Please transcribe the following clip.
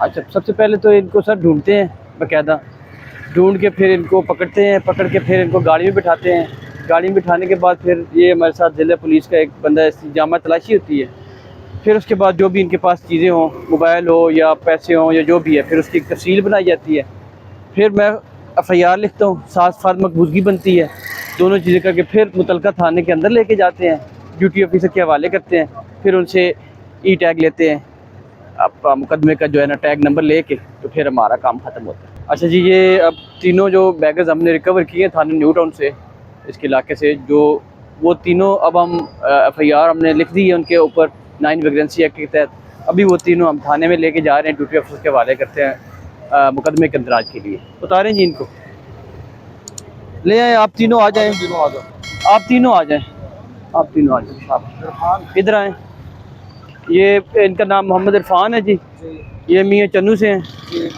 अच्छा, सबसे पहले तो इनको सर ढूंढते हैं बाकायदा, ढूंढ के फिर इनको पकड़ते हैं, पकड़ के फिर इनको गाड़ी में बिठाते हैं। गाड़ी में बिठाने के बाद फिर ये हमारे साथ ज़िला पुलिस का एक बंदा जामा तलाशी होती है। फिर उसके बाद जो भी इनके पास चीज़ें हों, मोबाइल हो या पैसे हों या जो भी है, फिर उसकी एक तफसील बनाई जाती है। फिर मैं एफ़आईआर लिखता हूँ, साथ साथ मकबूजगी बनती है। दोनों चीज़ें करके फिर मुतलका थाने के अंदर लेके जाते हैं, ड्यूटी ऑफिसर के हवाले करते हैं। फिर उनसे ई टैग लेते हैं, आपका मुकदमे का जो है ना टैग नंबर लेके, तो फिर हमारा काम ख़त्म होता है। अच्छा जी, ये अब तीनों जो बैगेज़ हमने रिकवर किए थाने न्यू टाउन से, इसके इलाके से, जो वो तीनों अब हम एफ़आईआर हमने लिख दी है उनके ऊपर 9 वैगरेंसी एक्ट के तहत। अभी वो तीनों हम थाने में लेके जा रहे हैं, ड्यूटी ऑफिसर के हवाले करते हैं मुकदमे के इंदराज के लिए। उतारें जी इनको, ले आए आप तीनों, आ जाएँ, आप तीनों आ जाएँ, आप तीनों आ जाएँ, आप इधर आएँ। ये इनका नाम मोहम्मद इरफान है जी, ये मियाँ चन्नू से हैं।